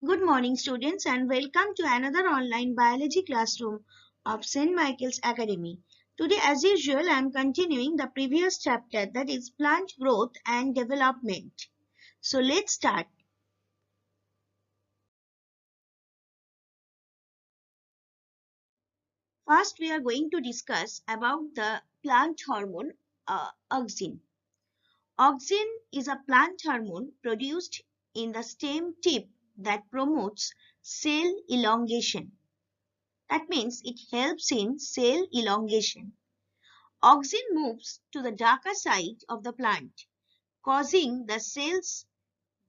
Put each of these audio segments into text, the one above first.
Good morning, students, and welcome to another online biology classroom of St. Michael's Academy. Today, as usual, I am continuing the previous chapter, that is plant growth and development. So, let's start. First, we are going to discuss about the plant hormone auxin. Auxin is a plant hormone produced in the stem tip that promotes cell elongation. That means it helps in cell elongation. Auxin moves to the darker side of the plant, causing the cells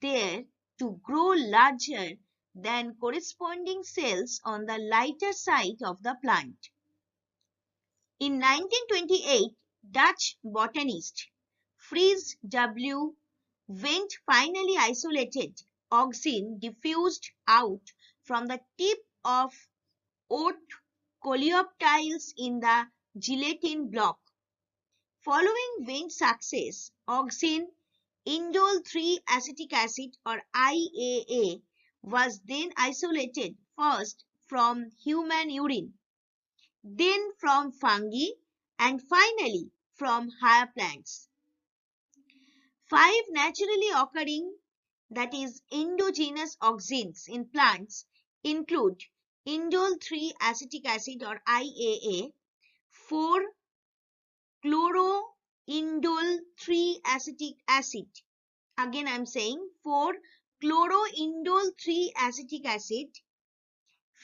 there to grow larger than corresponding cells on the lighter side of the plant. In 1928, Dutch botanist Fries W. Wendt finally isolated auxin diffused out from the tip of oat coleoptiles in the gelatin block. Following Wendt's success, auxin indole 3-acetic acid or IAA was then isolated first from human urine, then from fungi, and finally from higher plants. 5 naturally occurring, that is endogenous auxins in plants include indole 3-acetic acid or IAA, 4 chloroindole 3-acetic acid. Again, I am saying 4 chloroindole 3-acetic acid,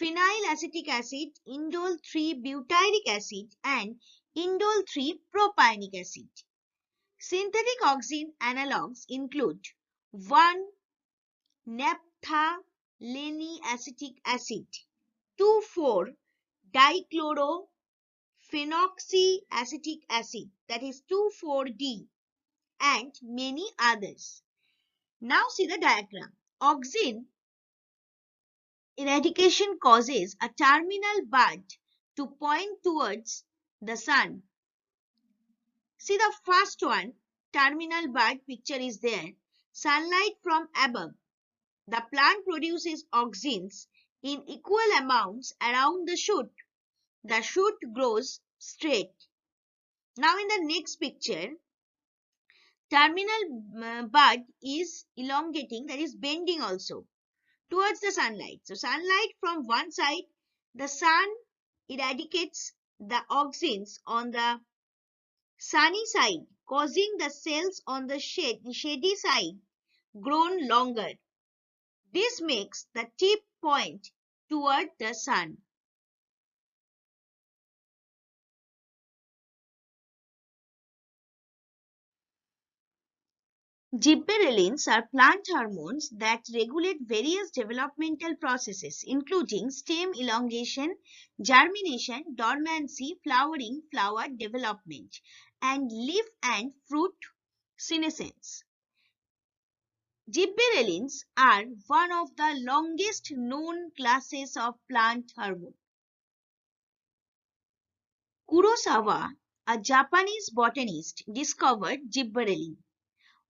phenyl acetic acid, indole 3-butyric acid, and indole 3-propionic acid. Synthetic auxin analogues include 1 naphthalene acetic acid, 2,4-dichlorophenoxyacetic acid, that is 2,4-D, and many others. Now see the diagram. Auxin eradication causes a terminal bud to point towards the sun. See the first one, terminal bud picture is there. Sunlight from above. The plant produces auxins in equal amounts around the shoot. The shoot grows straight. Now in the next picture, terminal bud is elongating, that is bending also towards the sunlight. So sunlight from one side, the sun eradicates the auxins on the sunny side, causing the cells on the shady side grown longer. This makes the tip point toward the sun. Gibberellins are plant hormones that regulate various developmental processes, including stem elongation, germination, dormancy, flowering, flower development, and leaf and fruit senescence. Gibberellins are one of the longest known classes of plant hormone. Kurosawa, a Japanese botanist, discovered gibberellin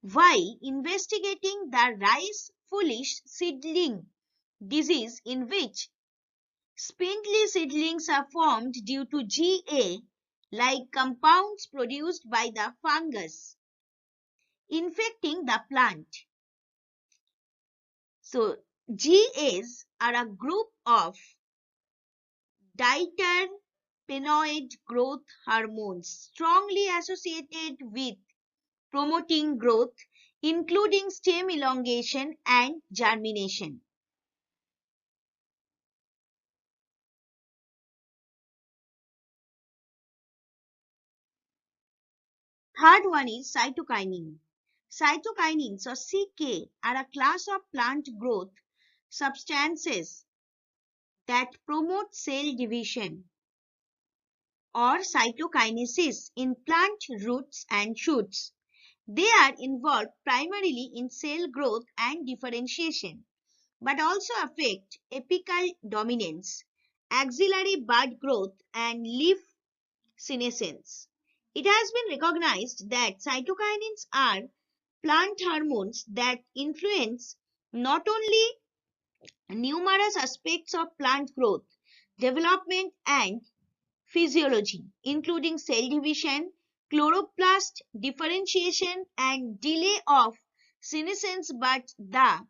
while investigating the rice foolish seedling disease, in which spindly seedlings are formed due to Ga-like compounds produced by the fungus infecting the plant. So, GAs are a group of diterpenoid growth hormones strongly associated with promoting growth, including stem elongation and germination. Third one is cytokinin. Cytokinins or CK are a class of plant growth substances that promote cell division or cytokinesis in plant roots and shoots. They are involved primarily in cell growth and differentiation, but also affect apical dominance, axillary bud growth, and leaf senescence. It has been recognized that cytokinins are plant hormones that influence not only numerous aspects of plant growth, development, and physiology, including cell division, chloroplast differentiation, and delay of senescence, but the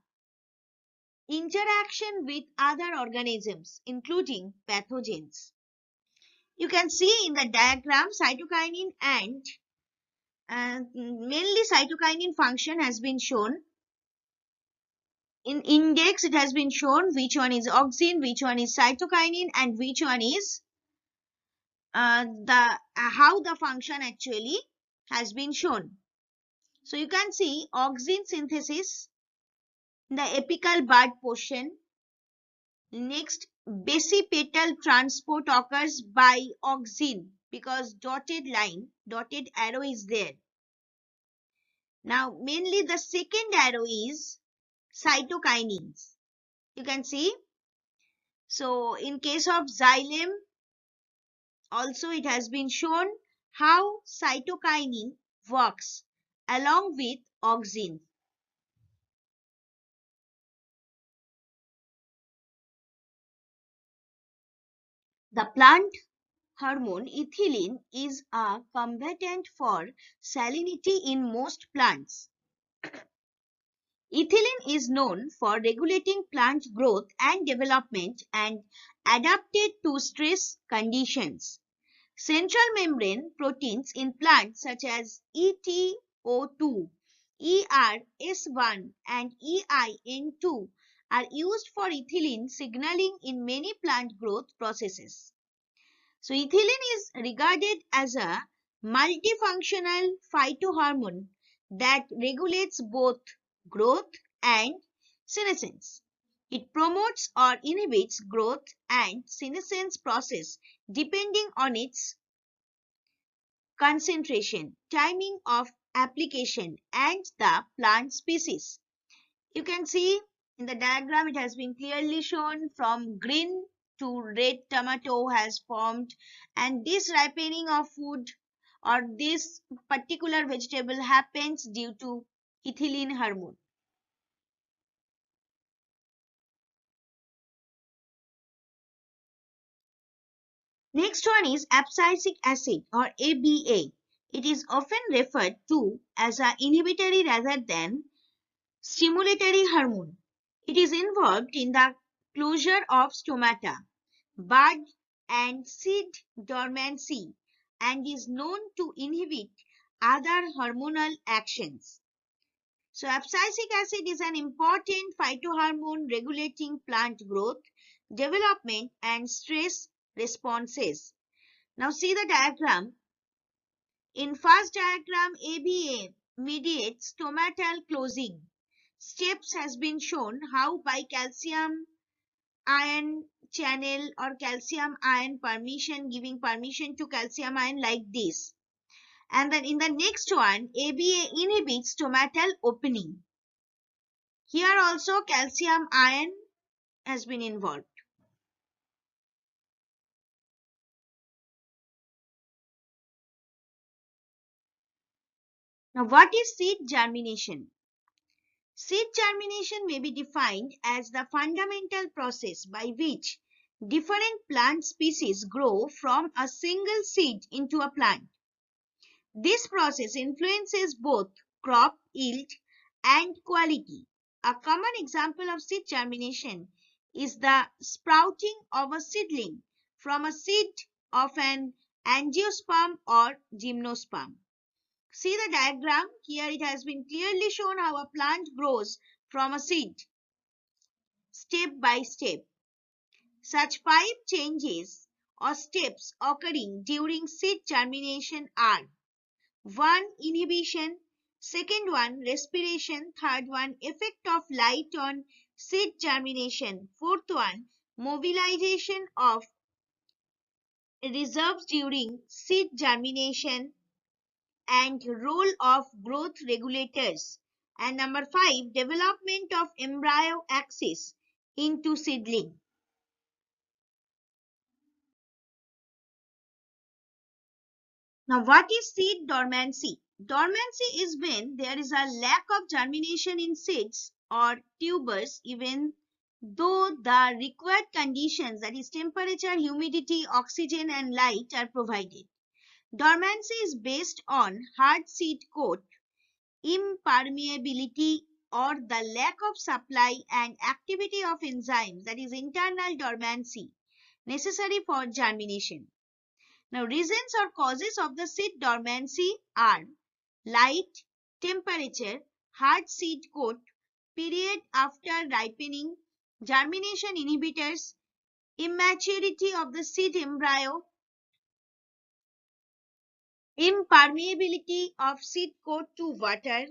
interaction with other organisms, including pathogens. You can see in the diagram cytokinin and mainly cytokinin function has been shown. In index, it has been shown which one is auxin, which one is cytokinin, and which one is how the function actually has been shown. So you can see auxin synthesis in the apical bud portion. Next, basipetal transport occurs by auxin because dotted arrow is there. Now, mainly the second arrow is cytokinins. You can see. So, in case of xylem, also it has been shown how cytokinin works along with auxin. The plant hormone ethylene is a combatant for salinity in most plants. Ethylene is known for regulating plant growth and development and adapted to stress conditions. Central membrane proteins in plants such as ETO2, ERS1, and EIN2 are used for ethylene signaling in many plant growth processes. So ethylene is regarded as a multifunctional phytohormone that regulates both growth and senescence. It promotes or inhibits growth and senescence process depending on its concentration, timing of application, and the plant species. You can see in the diagram it has been clearly shown from green to red tomato has formed, and this ripening of food or this particular vegetable happens due to ethylene hormone. Next one is abscisic acid or ABA. It is often referred to as an inhibitory rather than stimulatory hormone. It is involved in the closure of stomata, bud and seed dormancy, and is known to inhibit other hormonal actions. So abscisic acid is an important phytohormone regulating plant growth, development, and stress responses. Now see the diagram. In first diagram, ABA mediates stomatal closing. Steps has been shown how by calcium ion channel or calcium ion permission, giving permission to calcium ion like this. And then in the next one, ABA inhibits stomatal opening. Here also calcium ion has been involved. Now what is seed germination? Seed germination may be defined as the fundamental process by which different plant species grow from a single seed into a plant. This process influences both crop yield and quality. A common example of seed germination is the sprouting of a seedling from a seed of an angiosperm or gymnosperm. See the diagram. Here it has been clearly shown how a plant grows from a seed, step by step. Such 5 changes or steps occurring during seed germination are: 1. Inhibition. Second one, respiration. Third one, effect of light on seed germination. Fourth one, mobilization of reserves during seed germination and role of growth regulators. And number 5, development of embryo axis into seedling. Now, what is seed dormancy? Dormancy is when there is a lack of germination in seeds or tubers even though the required conditions, that is temperature, humidity, oxygen and light, are provided. Dormancy is based on hard seed coat, impermeability, or the lack of supply and activity of enzymes, that is internal dormancy, necessary for germination. Now, reasons or causes of the seed dormancy are light, temperature, hard seed coat, period after ripening, germination inhibitors, immaturity of the seed embryo, impermeability of seed coat to water,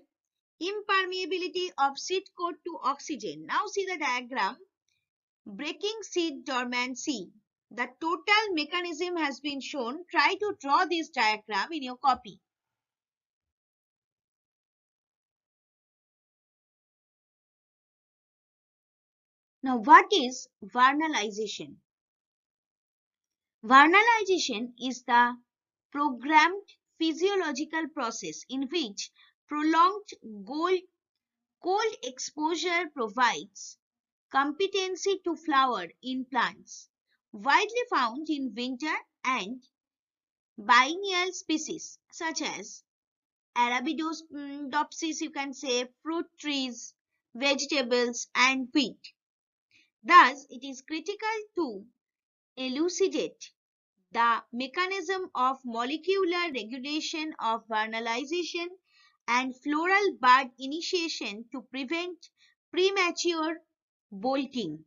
impermeability of seed coat to oxygen. Now see the diagram. Breaking seed dormancy. The total mechanism has been shown. Try to draw this diagram in your copy. Now what is vernalization? Vernalization is the programmed physiological process in which prolonged cold exposure provides competency to flower in plants, widely found in winter and biennial species such as Arabidopsis, you can say, fruit trees, vegetables and wheat. Thus, it is critical to elucidate the mechanism of molecular regulation of vernalization and floral bud initiation to prevent premature bolting.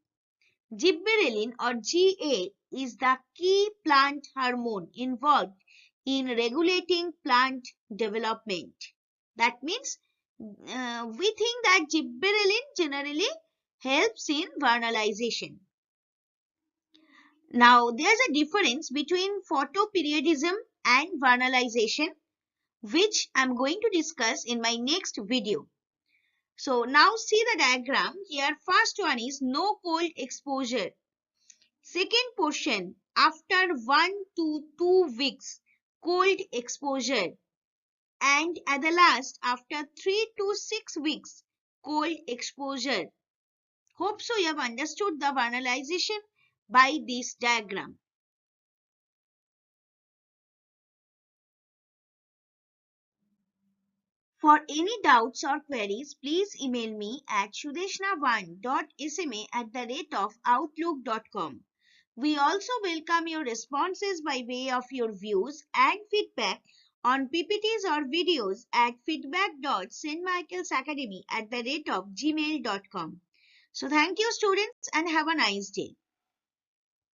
Gibberellin or GA is the key plant hormone involved in regulating plant development. That means we think that gibberellin generally helps in vernalization. Now, there's a difference between photoperiodism and vernalization, which I'm going to discuss in my next video. So, now see the diagram here. First one is no cold exposure. Second portion, after 1 to 2 weeks, cold exposure. And at the last, after 3 to 6 weeks, cold exposure. Hope so you have understood the vernalization by this diagram. For any doubts or queries, please email me at sudeshna1.sma@outlook.com. We also welcome your responses by way of your views and feedback on PPTs or videos at feedback.stmichaelsacademy@gmail.com. So thank you students and have a nice day.